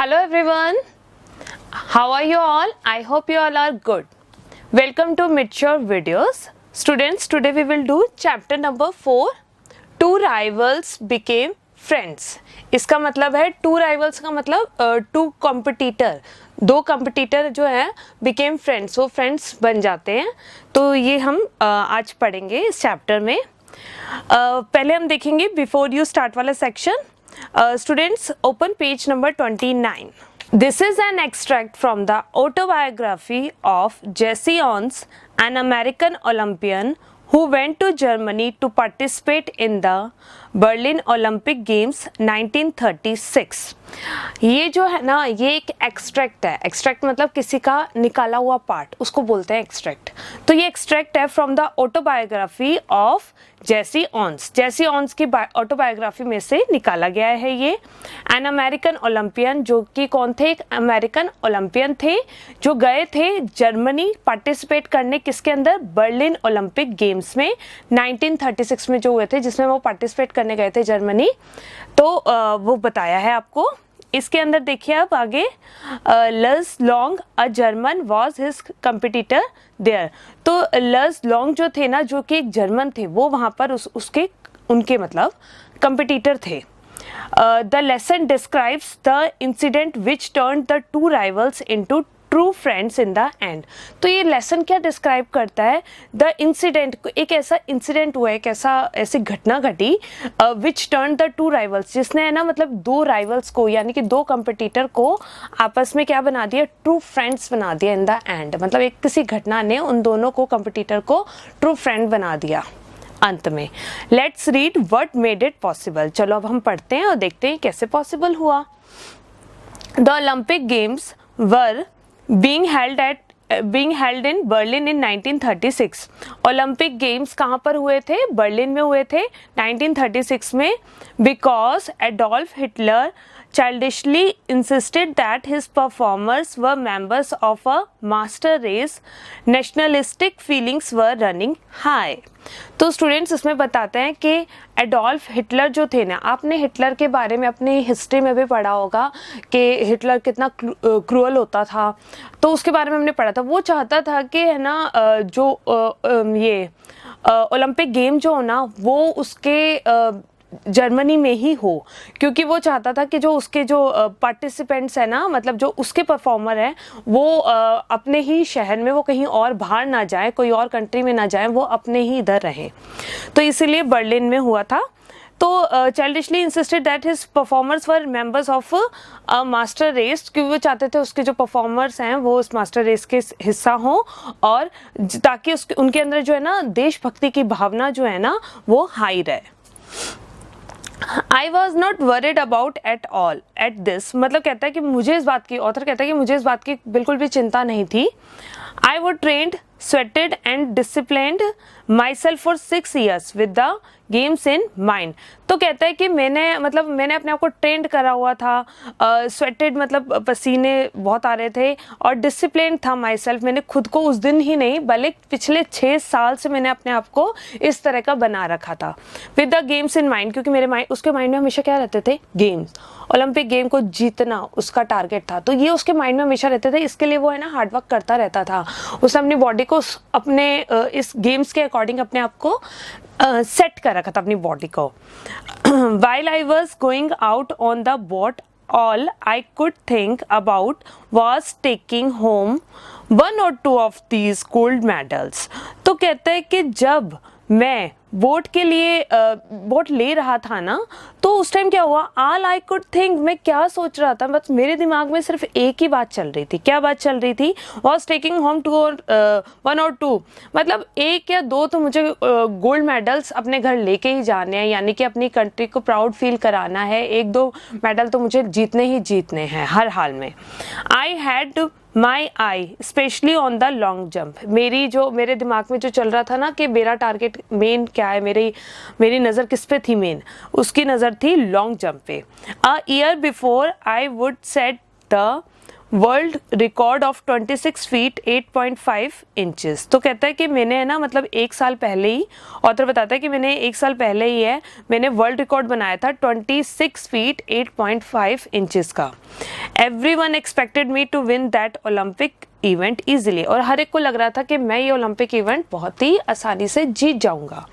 Hello everyone, how are you all? I hope you all are good. Welcome to Mature Videos. Students, today we will do chapter number 4. Two rivals became friends. इसका मतलब है two rivals का मतलब two competitor, दो competitor जो है became friends, वो friends बन जाते हैं. तो ये हम आज पढ़ेंगे इस chapter में. पहले हम देखेंगे before you start वाला section. Students, open page number 29. This is an extract from the autobiography of Jesse Owens, an American Olympian who went to Germany to participate in the Berlin Olympic Games 1936. ये जो है ना, ये एक extract है. Extract मतलब किसी का निकाला हुआ पार्ट, उसको बोलते हैं एक्सट्रैक्ट. तो ये एक्सट्रैक्ट है फ्रॉम द ऑटोबायोग्राफी ऑफ जेसी ऑन्स. जेसी ऑन्स की ऑटोबायोग्राफी में से निकाला गया है ये. एन अमेरिकन ओलंपियन, जो कि कौन थे? एक अमेरिकन ओलंपियन थे जो गए थे जर्मनी पार्टिसिपेट करने, किसके अंदर? बर्लिन ओलंपिक गेम्स में 1936 में जो हुए थे, जिसमें वो पार्टिसिपेट करने गए थे जर्मनी. तो वो बताया है आपको. इसके अंदर देखिए आप आगे, Luz Long a German was his competitor there. तो लस लॉन्ग जो थे ना, जो कि एक जर्मन थे, वो वहाँ पर उनके मतलब कंपिटिटर थे. The lesson describes the incident which turn the two rivals into true friends in the end. तो ये लेसन क्या डिस्क्राइब करता है? द इंसिडेंट, एक ऐसा इंसिडेंट हुआ है, एक ऐसी घटना घटी विच टर्न द टू राइवल्स, जिसने है ना मतलब दो राइवल्स को, यानी कि दो कंपिटिटर को आपस में क्या बना दिया? ट्रू फ्रेंड्स बना दिया इन द एंड. मतलब एक किसी घटना ने उन दोनों को, कंपिटिटर को, ट्रू फ्रेंड बना दिया अंत में. Let's read what made it possible. चलो अब हम पढ़ते हैं और देखते हैं कैसे पॉसिबल हुआ. The Olympic games were being held in Berlin in 1936. Olympic games कहाँ पर हुए थे? बर्लिन में हुए थे 1936 में. Because Adolf Hitler childishly insisted that his performers were members of a master race, nationalistic feelings were running high. तो students इसमें बताते हैं कि एडोल्फ हिटलर जो थे ना, आपने हिटलर के बारे में अपनी हिस्ट्री में भी पढ़ा होगा कि हिटलर कितना क्रूअल होता था. तो उसके बारे में हमने पढ़ा था. वो चाहता था कि है ना जो ये ओलंपिक गेम जो हो ना, वो उसके जर्मनी में ही हो, क्योंकि वो चाहता था कि जो उसके जो पार्टिसिपेंट्स है ना, मतलब जो उसके परफॉर्मर हैं, वो अपने ही शहर में, वो कहीं और बाहर ना जाए, कोई और कंट्री में ना जाए, वो अपने ही इधर रहें. तो इसीलिए बर्लिन में हुआ था. तो childishly insisted that his performers were members of a master race, क्योंकि वो चाहते थे उसके जो परफॉर्मर्स हैं वो उस मास्टर रेस के हिस्सा हों, और ताकि उनके अंदर जो है ना देशभक्ति की भावना जो है ना वो हाई रहे. I was not worried about at all at this. मतलब कहता है कि मुझे इस बात की, ऑथर कहता है कि मुझे इस बात की बिल्कुल भी चिंता नहीं थी. I was trained, sweated and disciplined myself for 6 years with the games in mind. तो कहता है कि मैंने अपने आप को ट्रेंड करा हुआ था. स्वेटेड मतलब पसीने बहुत आ रहे थे, और डिसिप्लिन था माई सेल्फ, मैंने खुद को उस दिन ही नहीं बल्कि पिछले 6 साल से मैंने अपने आप को इस तरह का बना रखा था. With the games in mind, क्योंकि मेरे उसके माइंड में हमेशा क्या रहते थे? गेम्स. ओलंपिक गेम को जीतना उसका टारगेट था, तो ये उसके माइंड में हमेशा रहते थे. इसके लिए वो है ना हार्डवर्क करता रहता था. उसने अपनी बॉडी को अपने इस गेम्स के अकॉर्डिंग अपने आप को सेट कर रखा था, अपनी बॉडी को. While I was going out on the boat, all I could think about was taking home 1 or 2 of these gold medals. तो कहते हैं कि जब मैं बोट के लिए बोट ले रहा था ना, तो उस टाइम क्या हुआ? ऑल आई कुड थिंक, मैं क्या सोच रहा था, बस मेरे दिमाग में सिर्फ एक ही बात चल रही थी. क्या बात चल रही थी? वॉज टेकिंग होम 1 or 2, मतलब 1 या 2 तो मुझे गोल्ड मेडल्स अपने घर लेके ही जाने हैं, यानी कि अपनी कंट्री को प्राउड फील कराना है. 1-2 मेडल तो मुझे जीतने ही जीतने हैं हर हाल में. I had my I specially on the long jump. मेरे दिमाग में जो चल रहा था ना कि मेरा टारगेट मेन क्या है, मेरी नज़र किस पे थी? मेन उसकी नज़र थी लॉन्ग जंप पे. A year before I would set the world record of 26 feet 8.5 inches. तो कहता है कि मैंने है ना मतलब एक साल पहले ही, ऑथर बताता है कि मैंने एक साल पहले ही है मैंने वर्ल्ड रिकॉर्ड बनाया था 26 फीट 8.5 इंचेस का। Everyone expected me to win that Olympic event easily, और हर एक को लग रहा था कि मैं ये ओलंपिक इवेंट बहुत ही आसानी से जीत जाऊंगा।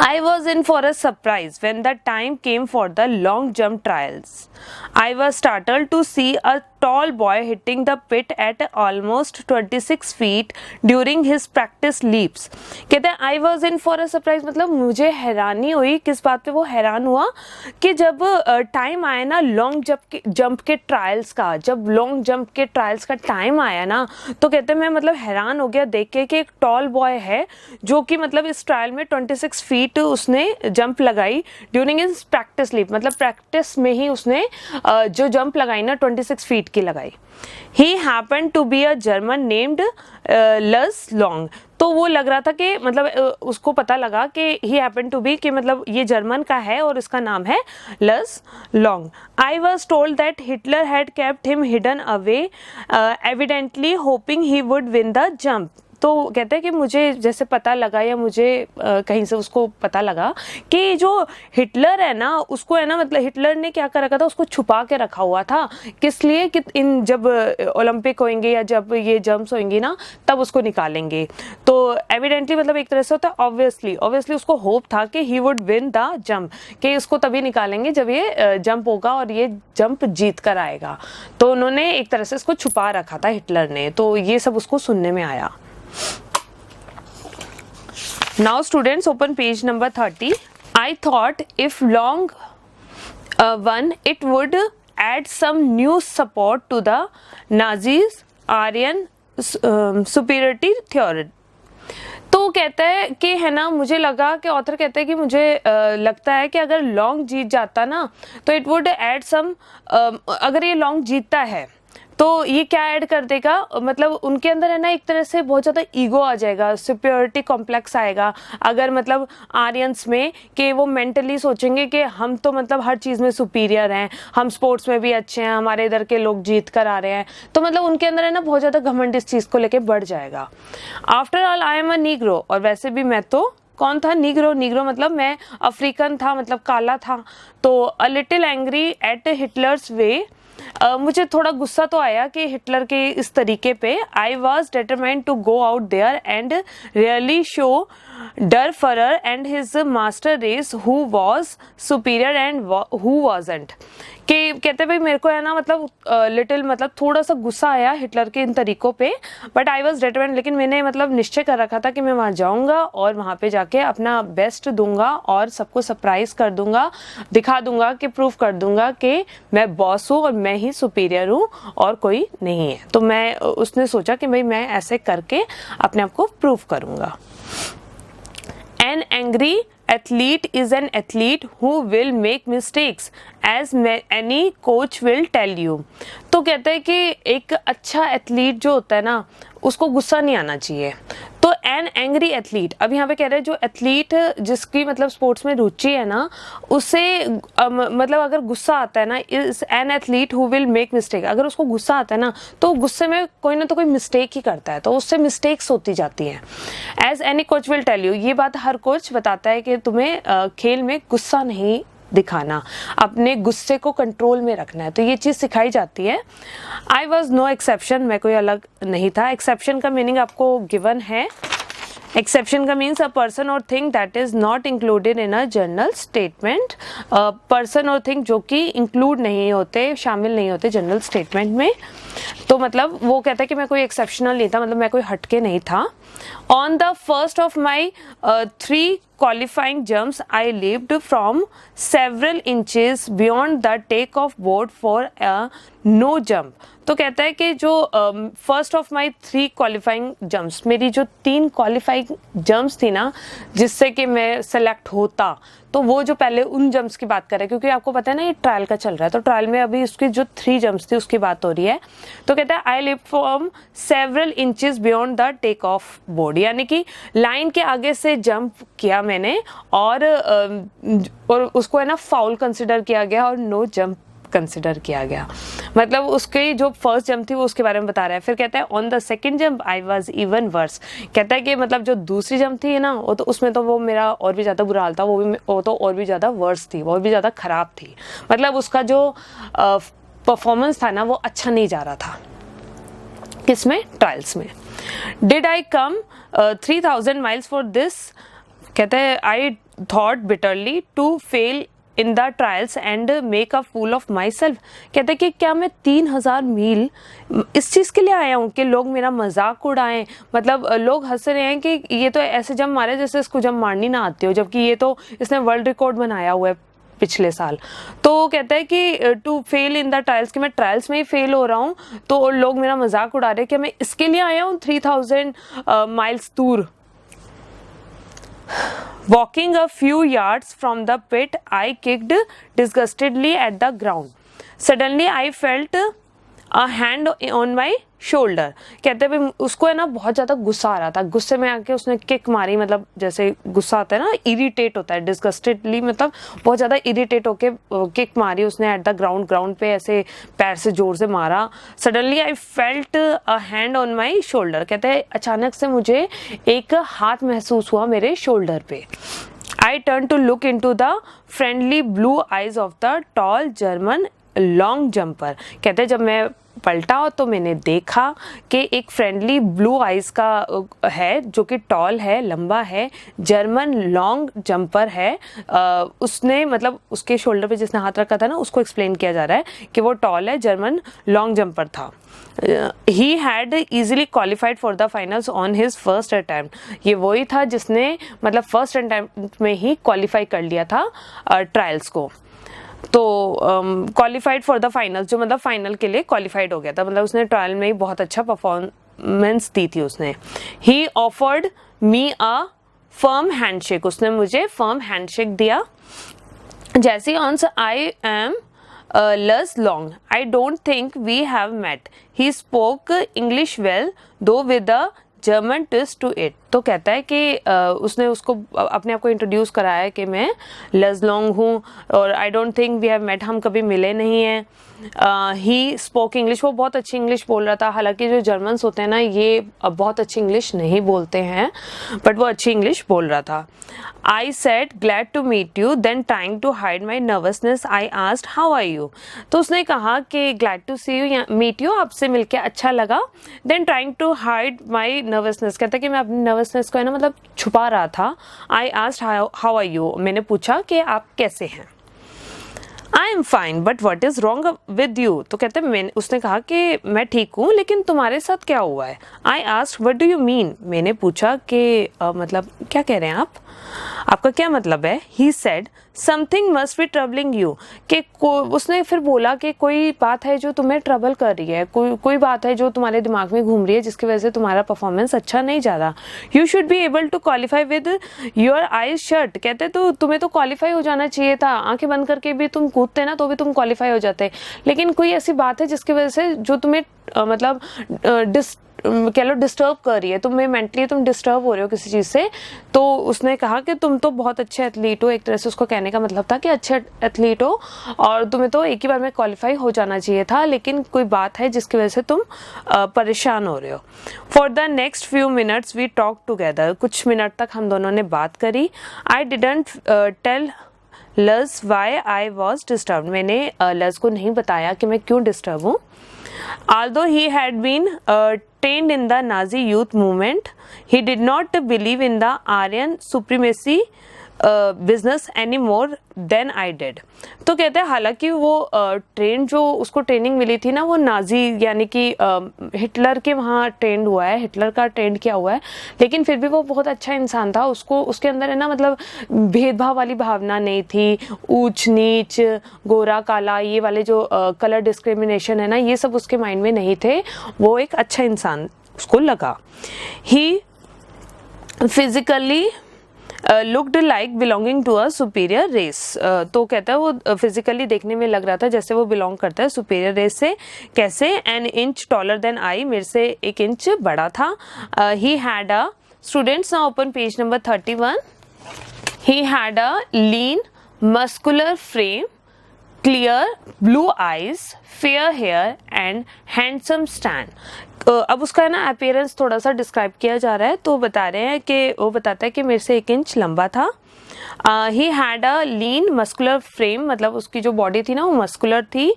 I was in for a surprise when the time came for the long jump trials. I was startled to see a tall boy hitting the pit at almost 26 feet during his practice leaps. कहते हैं I was in for a surprise, मतलब मुझे हैरानी हुई। किस बात पे वो हैरान हुआ कि जब टाइम आया ना लॉन्ग जंप के ट्रायल्स का, जब लॉन्ग जंप के ट्रायल्स का टाइम आया ना, तो कहते हैं मैं मतलब हैरान हो गया देख के कि एक टॉल बॉय है जो कि मतलब इस ट्रायल में 26 फीट उसने जंप लगाई ड्यूरिंग हिज प्रैक्टिस लीप, मतलब प्रैक्टिस में ही उसने जो जंप लगाई ना 26 फीट की लगाई। He happened to be a German named लस लॉन्ग। तो वो लग रहा था कि मतलब उसको पता लगा कि he happened to be कि मतलब ये जर्मन का है और इसका नाम है लस long. I was told that Hitler had kept him hidden away, evidently hoping he would win the jump. तो कहते हैं कि मुझे जैसे पता लगा या मुझे कहीं से उसको पता लगा कि जो हिटलर है ना उसको है ना मतलब हिटलर ने क्या कर रखा था, उसको छुपा के रखा हुआ था। किस लिए कि इन जब ओलंपिक होंगे या जब ये जंप्स होंगी ना तब उसको निकालेंगे। तो एविडेंटली मतलब एक तरह से होता है ऑब्वियसली उसको होप था कि he would win the jump, कि इसको तभी निकालेंगे जब ये जंप होगा और ये जंप जीत कर आएगा। तो उन्होंने एक तरह से इसको छुपा रखा था हिटलर ने, तो ये सब उसको सुनने में आया। Now students open page number 30. I thought if long won it would add some new support to the Nazis Aryan superiority theory. तो कहता है कि है ना मुझे लगा कि ऑथर कहता है कि मुझे लगता है कि अगर लॉन्ग जीत जाता ना तो इट वुड ऐड सम, अगर ये लॉन्ग जीतता है तो ये क्या ऐड कर देगा, मतलब उनके अंदर है ना एक तरह से बहुत ज़्यादा ईगो आ जाएगा, सुपीरियरिटी कॉम्प्लेक्स आएगा अगर मतलब आर्यंस में, कि वो मेंटली सोचेंगे कि हम तो मतलब हर चीज़ में सुपीरियर हैं, हम स्पोर्ट्स में भी अच्छे हैं, हमारे इधर के लोग जीत कर आ रहे हैं। तो मतलब उनके अंदर है ना बहुत ज़्यादा घमंड इस चीज़ को लेके बढ़ जाएगा। After all I am a Negro, और वैसे भी मैं तो कौन था, नीग्रो मतलब मैं अफ्रीकन था, मतलब काला था। तो a little angry at Hitler's way, मुझे थोड़ा गुस्सा तो आया कि हिटलर के इस तरीके पे। I was determined to go out there and really show der Fuhrer and his master race who was superior and who wasn't. कि कहते भाई मेरे को है ना मतलब लिटिल मतलब थोड़ा सा गुस्सा आया हिटलर के इन तरीकों पे, बट आई वॉज डिटरमाइंड, लेकिन मैंने मतलब निश्चय कर रखा था कि मैं वहाँ जाऊँगा और वहाँ पे जाके अपना बेस्ट दूंगा और सबको सरप्राइज कर दूंगा, दिखा दूंगा कि प्रूव कर दूंगा कि मैं बॉस हूँ और मैं ही सुपीरियर हूँ और कोई नहीं है। तो मैं उसने सोचा कि भाई मैं ऐसे करके अपने आप को प्रूव करूँगा। An angry athlete is an athlete who will make mistakes as any coach will tell you. तो कहते हैं कि एक अच्छा एथलीट जो होता है ना उसको गुस्सा नहीं आना चाहिए। तो एन एंग्री एथलीट, अब यहाँ पे कह रहे हैं जो एथलीट जिसकी मतलब स्पोर्ट्स में रुचि है ना उससे मतलब अगर गुस्सा आता है ना, is an athlete who will make mistake, अगर उसको गुस्सा आता है ना तो गुस्से में कोई ना तो कोई मिस्टेक ही करता है, तो उससे मिस्टेक्स होती जाती हैं। As any coach will tell you, ये बात हर कोच बताता है कि तुम्हें खेल में गुस्सा नहीं दिखाना, अपने गुस्से को कंट्रोल में रखना है, तो ये चीज़ सिखाई जाती है। आई वॉज नो एक्सेप्शन, मैं कोई अलग नहीं था। एक्सेप्शन का मीनिंग आपको गिवन है। एक्सेप्शन का मीन्स अ पर्सन और thing that is not included in a general statement, person और थिंग जो कि इंक्लूड नहीं होते, शामिल नहीं होते जनरल स्टेटमेंट में। तो मतलब वो कहता है कि मैं कोई एक्सेप्शनल नहीं था, मतलब मैं कोई हटके नहीं था। On the first of my 3 qualifying jumps I leaped from several inches beyond the take-off board for a no jump. तो कहता है कि जो first of my 3 qualifying jumps, मेरी जो 3 क्वालिफाइंग जंप्स थी ना जिससे कि मैं सेलेक्ट होता, तो वो जो पहले उन जंप्स की बात कर रहे हैं क्योंकि आपको पता है ना ये ट्रायल का चल रहा है, तो ट्रायल में अभी उसकी जो 3 जंप्स थी उसकी बात हो रही है। तो कहता है I leave from several inches beyond the take off board, यानी कि लाइन के आगे से जंप किया मैंने और उसको है ना फाउल कंसिडर किया गया और नो जंप कंसिडर किया गया। मतलब उसकी जो फर्स्ट जंप थी वो उसके बारे में बता रहा है। फिर कहता है on the second jump I was even worse. कहता है कि मतलब जो दूसरी जंप थी ना वो तो उसमें तो वो मेरा और भी ज़्यादा बुरा हाल था, वो तो और भी ज़्यादा वर्स थी, वो और भी ज़्यादा ख़राब थी। मतलब उसका जो परफॉर्मेंस था ना वो अच्छा नहीं जा रहा था। किसमें? ट्रायल्स में। Did I come 3000 miles for this. कहते हैं I thought bitterly to fail in the trials and make a fool of myself. कहते हैं कि क्या मैं 3000 मील इस चीज़ के लिए आया हूँ कि लोग मेरा मजाक उड़ाएं। मतलब लोग हंस रहे हैं कि ये तो ऐसे जंप मारे जैसे इसको जंप मारनी ना आती हो, जबकि ये तो इसने वर्ल्ड रिकॉर्ड बनाया हुआ है पिछले साल। तो कहता है कि to fail in the trials, कि मैं ट्रायल्स में ही फेल हो रहा हूँ तो लोग मेरा मजाक उड़ा रहे हैं कि मैं इसके लिए आया हूँ 3000 माइल्स दूर। Walking a few yards from the pit, I kicked disgustedly at the ground. Suddenly, I felt a hand on my shoulder. कहते हैं उसको है ना बहुत ज़्यादा गुस्सा आ रहा था। गुस्से में आके उसने किक मारी, मतलब जैसे गुस्सा आता है ना, इरिटेट होता है, डिस्गस्टेडली मतलब बहुत ज़्यादा इरिटेट होके किक मारी उसने एट द ग्राउंड पे ऐसे पैर से जोर से मारा। Suddenly I felt a hand on my shoulder. कहते हैं अचानक से मुझे एक हाथ महसूस हुआ मेरे शोल्डर पे। I turned to look into the friendly blue eyes of the tall German long jumper. कहते हैं जब मैं पलटा तो मैंने देखा कि एक फ्रेंडली ब्लू आइज का है जो कि टॉल है, लंबा है, जर्मन लॉन्ग जंपर है। उसने मतलब उसके शोल्डर पे जिसने हाथ रखा था ना उसको एक्सप्लेन किया जा रहा है कि वो टॉल है, जर्मन लॉन्ग जंपर था। He had easily qualified for the finals on his first attempt. ये वही था जिसने मतलब फर्स्ट अटेम्प्ट में ही क्वालिफाई कर लिया था ट्रायल्स को। तो क्वालिफाइड फॉर द फाइनल्स, जो मतलब फाइनल के लिए क्वालिफाइड हो गया था, मतलब उसने ट्रायल में ही बहुत अच्छा परफॉर्मेंस दी थी उसने। He offered me a firm handshake, उसने मुझे फर्म हैंडशेक दिया। Jesse Owens I am less long. I don't think we have met. He spoke English well, though with a German twist to it. तो कहता है कि उसने उसको अपने आप को इंट्रोड्यूस कराया कि मैं लस लॉन्ग हूँ और I don't think we have met, हम कभी मिले नहीं हैं। ही स्पोक इंग्लिश, वो बहुत अच्छी इंग्लिश बोल रहा था। हालांकि जो जर्मन्स होते हैं ना ये बहुत अच्छी इंग्लिश नहीं बोलते हैं, बट वो अच्छी इंग्लिश बोल रहा था। I said glad to meet you, then trying to hide my nervousness I asked how are you. तो उसने कहा कि glad to see you, meet you, आपसे मिलके अच्छा लगा। Then trying to hide my nervousness, कहता है कि मैं अपनी नर्वसनेस को है ना मतलब छुपा रहा था। I asked how are you, मैंने पूछा कि आप कैसे हैं। I am fine but what is wrong with you, तो कहते हैं उसने कहा कि मैं ठीक हूँ लेकिन तुम्हारे साथ क्या हुआ है। I asked what do you mean, मैंने पूछा कि मतलब क्या कह रहे हैं आप, आपका क्या मतलब है। He said something must be troubling you, कि उसने फिर बोला कि कोई बात है जो तुम्हें ट्रबल कर रही है, कोई बात है जो तुम्हारे दिमाग में घूम रही है जिसकी वजह से तुम्हारा परफॉर्मेंस अच्छा नहीं जा रहा। You should be able to qualify with your eyes shut, कहते तो तुम्हें तो क्वालिफाई हो जाना चाहिए था, आंखें बंद करके भी तुम कूदते ना तो भी तुम क्वालिफाई हो जाते, लेकिन कोई ऐसी बात है जिसकी वजह से जो तुम्हें मतलब कह लो डिस्टर्ब कर रही है, तुम्हें मेंटली तुम डिस्टर्ब हो रहे हो किसी चीज़ से। तो उसने कहा कि तुम तो बहुत अच्छे एथलीट हो, एक तरह से उसको कहने का मतलब था कि अच्छे एथलीट हो और तुम्हें तो एक ही बार में क्वालिफाई हो जाना चाहिए था, लेकिन कोई बात है जिसकी वजह से तुम परेशान हो रहे हो। For the next few minutes we talk together, कुछ मिनट तक हम दोनों ने बात करी। I didn't tell Luz why I was disturb, मैंने लस को नहीं बताया कि मैं क्यों डिस्टर्ब हूँ। Although he had been trained in the Nazi youth movement, he did not believe in the Aryan supremacy business any more than I did. तो कहते हैं हालांकि वो ट्रेन जो उसको ट्रेनिंग मिली थी ना वो नाजी यानी कि हिटलर के वहाँ ट्रेंड हुआ है, हिटलर का ट्रेंड किया हुआ है, लेकिन फिर भी वो बहुत अच्छा इंसान था। उसको उसके अंदर है ना मतलब भेदभाव वाली भावना नहीं थी, ऊंच नीच, गोरा काला, ये वाले जो कलर डिस्क्रिमिनेशन है ना ये सब उसके माइंड में नहीं थे। वो एक अच्छा इंसान उसको लगा। He physically looked like belonging to a superior race, तो कहता है वो फिजिकली देखने में लग रहा था जैसे वो बिलोंग करता है सुपीरियर रेस से। कैसे? An inch taller than I, मेरे से 1 इंच बड़ा था। He had a, students now open page number 31। He had a lean muscular frame clear blue eyes, fair hair and handsome stand. अब उसका ना अपीयरेंस थोड़ा सा डिस्क्राइब किया जा रहा है, तो बता रहे हैं कि वो बताता है कि मेरे से 1 इंच लंबा था। He had a lean muscular frame, मतलब उसकी जो बॉडी थी ना वो मस्कुलर थी,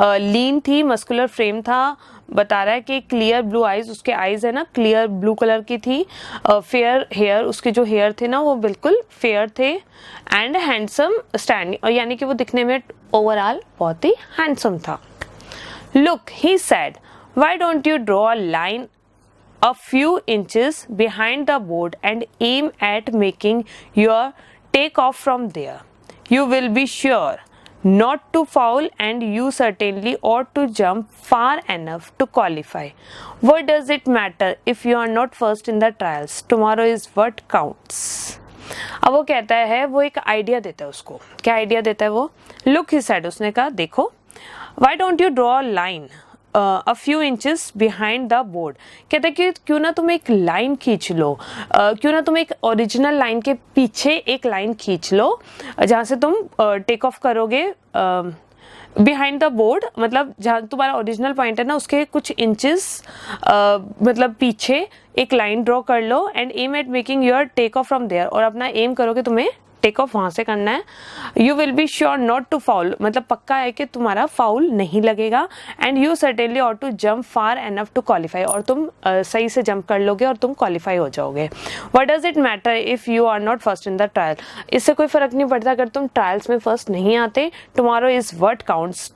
लीन थी, मस्कुलर फ्रेम था। बता रहा है कि क्लियर ब्लू आईज, उसके आईज है ना क्लियर ब्लू कलर की थी। फेयर हेयर, उसके जो हेयर थे ना वो बिल्कुल फेयर थे। एंड हैंडसम स्टैंड, यानी कि वो दिखने में ओवरऑल बहुत ही हैंडसम था। Look, he said, why don't you draw a line a few inches behind the board and aim at making your take off from there. You will be sure not to foul and you certainly ought to jump far enough to qualify. What does it matter if you are not first in the trials? Tomorrow is what counts. अब वो कहता है, वो एक idea देता है उसको। क्या आइडिया देता है वो? Look, he said, उसने कहा देखो, why don't you draw a line a few inches behind the board. कहते हैं कि क्यों ना तुम एक लाइन खींच लो, क्यों ना तुम एक ओरिजिनल लाइन के पीछे एक लाइन खींच लो जहाँ से तुम टेक ऑफ करोगे। बिहाइंड द बोर्ड मतलब जहाँ तुम्हारा ओरिजिनल पॉइंट है ना उसके कुछ इंचेस मतलब पीछे एक लाइन ड्रॉ कर लो। And aim at making your take off from there, और अपना एम करोगे तुम्हें टेक ऑफ वहां से करना है। You will be sure not to foul, मतलब पक्का है कि तुम्हारा फाउल नहीं लगेगा। And you certainly ought to jump far enough to qualify, और तुम सही से जंप कर लोगे और तुम क्वालिफाई हो जाओगे। What does it matter if you are not first in the trial? इससे कोई फर्क नहीं पड़ता अगर तुम ट्रायल्स में फर्स्ट नहीं आते। Tomorrow is what counts.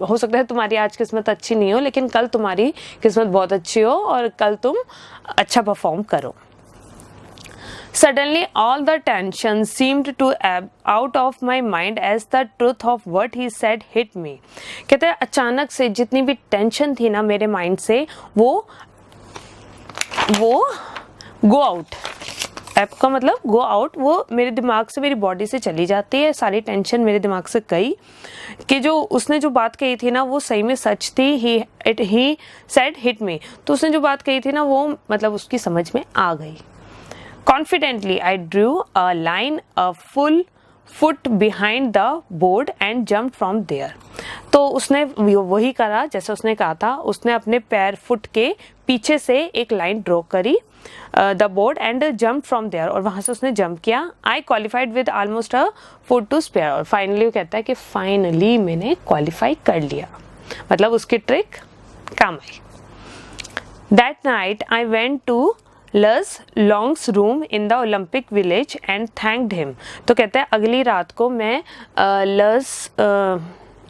हो सकता है तुम्हारी आज किस्मत अच्छी नहीं हो, लेकिन कल तुम्हारी किस्मत बहुत अच्छी हो और कल तुम अच्छा परफॉर्म करो। Suddenly all the tension seemed to ebb out of my mind as the truth of what he said hit me. कहते हैं अचानक से जितनी भी टेंशन थी ना मेरे माइंड से वो गो आउट। एप का मतलब गो आउट, वो मेरे दिमाग से मेरी बॉडी से चली जाती है। सारी टेंशन मेरे दिमाग से गई कि जो उसने जो बात कही थी ना वो सही में सच थी। ही सेड हिट मी, तो उसने जो बात कही थी ना वो मतलब उसकी समझ में आ गई। Confidently, I drew a line a full foot behind the board and jumped from there. तो उसने वही करा जैसे उसने कहा था। उसने अपने पैर फुट के पीछे से एक लाइन ड्रॉ करी the board and jump from there, और वहां से उसने जंप किया। I qualified with almost a foot to spare, और फाइनली वो कहता है कि फाइनली मैंने क्वालिफाई कर लिया, मतलब उसकी ट्रिक काम आई। That night I went to Luz Long's room in the Olympic village and thanked him. तो कहते हैं अगली रात को मैं लस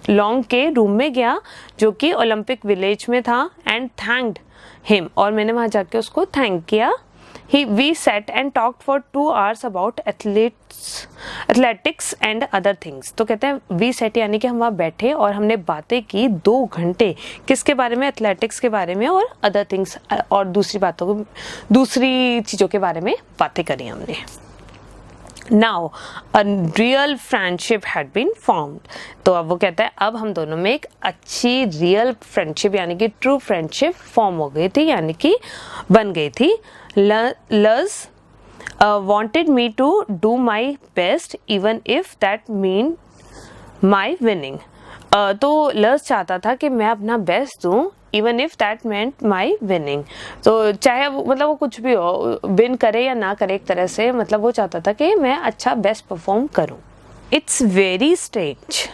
लॉन्ग के रूम में गया जो कि ओलंपिक विलेज में था। एंड थैंक्ड हिम, और मैंने वहाँ जाके उसको थैंक किया। We sat and talked for 2 hours about athletics and other things. तो कहते हैं we sat यानी कि हम वहाँ बैठे और हमने बातें की 2 घंटे। किसके बारे में? एथलेटिक्स के बारे में और अदर थिंग्स, और दूसरी चीज़ों के बारे में बातें करी हमने। Now a real friendship had been formed. तो अब वो कहता है अब हम दोनों में एक अच्छी रियल फ्रेंडशिप यानी कि ट्रू फ्रेंडशिप फॉर्म हो गई थी, यानी कि बन गई थी। Luz wanted me to do my best even if that mean my winning. तो लज चाहता था कि मैं अपना बेस्ट दूं even if that meant my winning. तो चाहे मतलब वो कुछ भी हो, विन करे या ना करे, एक तरह से मतलब वो चाहता था कि मैं अच्छा बेस्ट परफॉर्म करूं। इट्स वेरी स्ट्रेंज,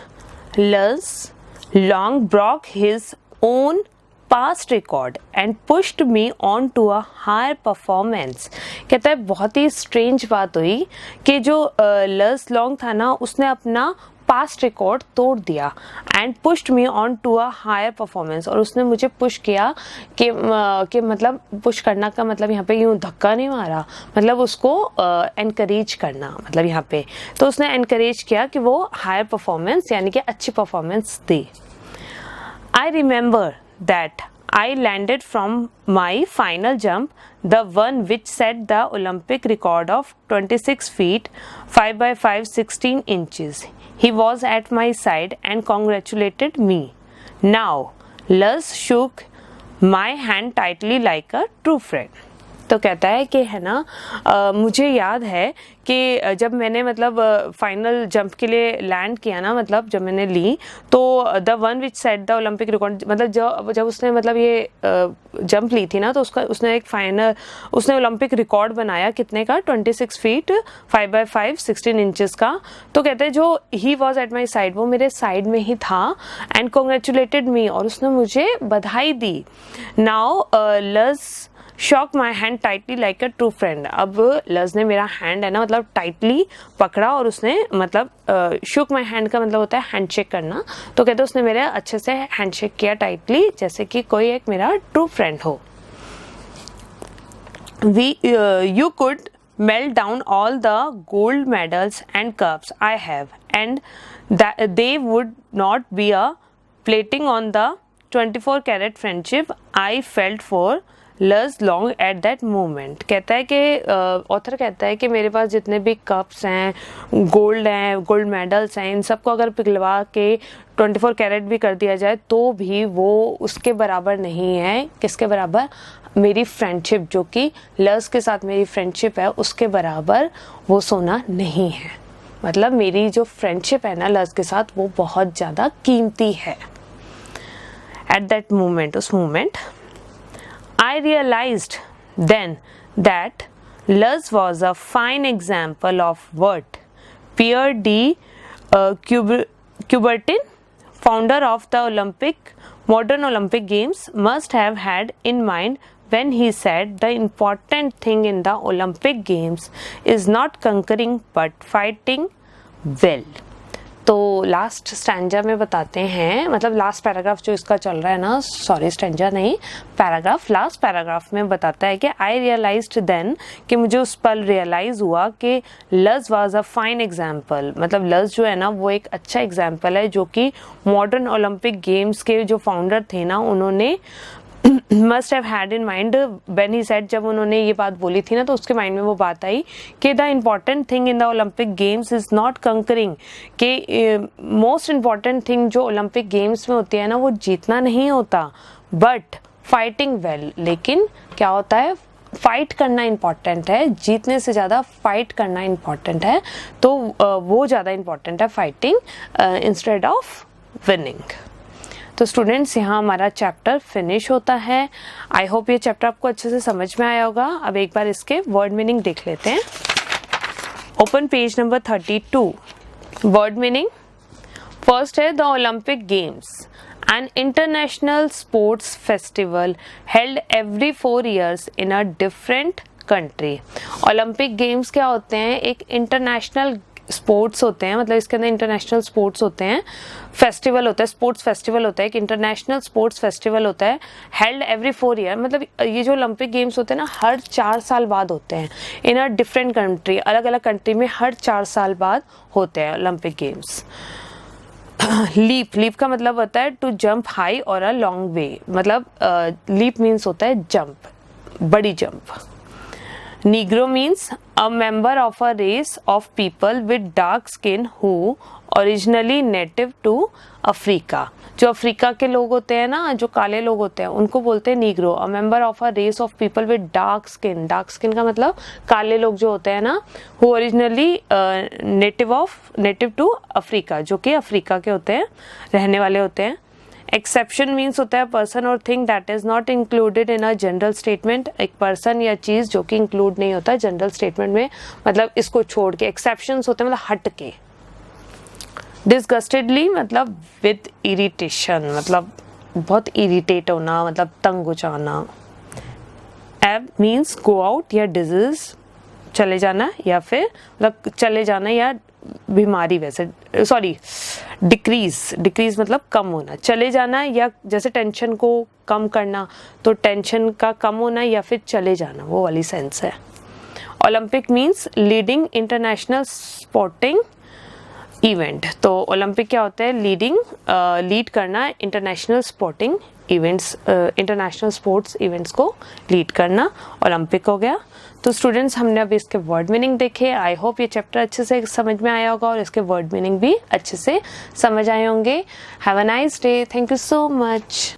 लज long broke his own past record and pushed me on to a higher performance. कहता है बहुत ही स्ट्रेंज बात हुई कि जो लस लॉन्ग था ना उसने अपना पास्ट रिकॉर्ड तोड़ दिया and pushed me on to a higher performance, और उसने मुझे पुश किया कि मतलब पुश करना का मतलब यहाँ पे यूँ धक्का नहीं मारा, मतलब उसको एनकरेज करना, मतलब यहाँ पे तो उसने एनकरेज किया कि वो हायर परफॉर्मेंस यानी कि अच्छी performance they. I remember that I landed from my final jump, the one which set the Olympic record of 26 feet 5 by 5 16 inches. He was at my side and congratulated me. Now, Luz shook my hand tightly like a true friend. तो कहता है कि है ना मुझे याद है कि जब मैंने मतलब फाइनल जंप के लिए लैंड किया ना, मतलब जब मैंने ली, तो the one which set the Olympic record, मतलब जब उसने मतलब ये जंप ली थी ना, तो उसने एक फाइनल उसने ओलंपिक रिकॉर्ड बनाया कितने का, 26 फीट 5x5 16 इंचेस का। तो कहते हैं जो he was at my side, वो मेरे साइड में ही था, एंड कॉन्ग्रेचुलेटेड मी, और उसने मुझे बधाई दी। नाउ लज shock my hand tightly like a true friend. अब लज ने मेरा हैंड है ना मतलब टाइटली पकड़ा, और उसने मतलब शुक माई हैंड का मतलब होता है हैंडशेक करना। तो कहते उसने मेरे अच्छे से हैंडशेक किया टाइटली, जैसे कि कोई एक मेरा ट्रू फ्रेंड हो। You could melt down all the gold medals and cups I have, and that they would not be a plating on the 24 karat friendship I felt for Luz long at that moment। कहता है कि author कहता है कि मेरे पास जितने भी cups हैं, गोल्ड मेडल्स हैं, इन सबको अगर पिघलवा के 24 कैरेट भी कर दिया जाए तो भी वो उसके बराबर नहीं है। किसके बराबर? मेरी फ्रेंडशिप, जो कि लज के साथ मेरी फ्रेंडशिप है, उसके बराबर वो सोना नहीं है। मतलब मेरी जो फ्रेंडशिप है ना लज के साथ, वो बहुत ज़्यादा कीमती है। एट दैट मोमेंट, उस moment, I realized then that Luz was a fine example of what Pierre de Coubertin, founder of the modern Olympic Games, must have had in mind when he said the important thing in the Olympic Games is not conquering but fighting well। तो last stanza में बताते हैं, मतलब last paragraph जो इसका चल रहा है ना, सॉरी स्टैंजा नहीं, पैराग्राफ, लास्ट पैराग्राफ में बताता है कि आई रियलाइज्ड देन, कि मुझे उस पल रियलाइज हुआ कि लज वाज अ फाइन एग्जाम्पल, मतलब लज जो है ना वो एक अच्छा एग्जाम्पल है, जो कि मॉडर्न ओलंपिक गेम्स के जो फाउंडर थे ना, उन्होंने must have had in mind when he said, जब उन्होंने ये बात बोली थी ना, तो उसके माइंड में वो बात आई कि the important thing in the Olympic games is not concurring, कि मोस्ट इम्पॉर्टेंट थिंग जो ओलंपिक गेम्स में होती है ना, वो जीतना नहीं होता, बट फाइटिंग वेल। लेकिन क्या होता है, फाइट करना इम्पॉर्टेंट है, जीतने से ज़्यादा फाइट करना इम्पॉर्टेंट है। तो वो ज़्यादा इम्पॉर्टेंट है फाइटिंग इंस्टेड ऑफ विनिंग। तो स्टूडेंट्स, यहाँ हमारा चैप्टर फिनिश होता है। आई होप ये चैप्टर आपको अच्छे से समझ में आया होगा। अब एक बार इसके वर्ड मीनिंग देख लेते हैं। Open page number 32। Word meaning first है the Olympic games, an international sports festival held every 4 years in a different country। Olympic games क्या होते हैं? एक इंटरनेशनल स्पोर्ट्स होते हैं, मतलब इसके अंदर इंटरनेशनल स्पोर्ट्स होते हैं, फेस्टिवल होता है, स्पोर्ट्स फेस्टिवल होता है, एक इंटरनेशनल स्पोर्ट्स फेस्टिवल होता है, हेल्ड एवरी 4 ईयर, मतलब ये जो ओलंपिक गेम्स होते हैं ना, हर 4 साल बाद होते हैं, इन अ डिफरेंट कंट्री, अलग अलग कंट्री में हर 4 साल बाद होते हैं ओलंपिक गेम्स। लीप का मतलब होता है टू जंप हाई और अ लॉन्ग वे, मतलब लीप मीन्स होता है जंप, बड़ी jump. Negro means a member of a race of people with dark skin who originally native to Africa। जो अफ्रीका के लोग होते हैं ना, जो काले लोग होते हैं, उनको बोलते हैं Negro. A member of a race of people with dark skin, dark skin का मतलब काले लोग जो होते हैं ना, who originally native to Africa, जो कि अफ्रीका के होते हैं, रहने वाले होते हैं। एक्सेप्शन मीन्स होता है पर्सन और thing that is not included in a general statement, एक पर्सन या चीज जो कि इंक्लूड नहीं होता जनरल स्टेटमेंट में, मतलब इसको छोड़ के। एक्सेप्शंस होते हैं मतलब हट के। डिसगस्टेडली मतलब विद इरिटेशन, मतलब बहुत इरिटेट होना, मतलब तंग हो जाना। एब मीन्स गो आउट या डिजीज, चले जाना, या फिर मतलब चले जाना या बीमारी, वैसे सॉरी डिक्रीज मतलब कम होना, चले जाना, या जैसे टेंशन को कम करना, तो टेंशन का कम होना या फिर चले जाना, वो वाली सेंस है। Olympic means leading international sporting event, तो ओलंपिक क्या होता है? लीड करना international sporting events, international sports events को लीड करना ओलंपिक हो गया। तो स्टूडेंट्स, हमने अभी इसके वर्ड मीनिंग देखे। आई होप ये चैप्टर अच्छे से समझ में आया होगा और इसके वर्ड मीनिंग भी अच्छे से समझ आए होंगे। Have a nice day. Thank you so much.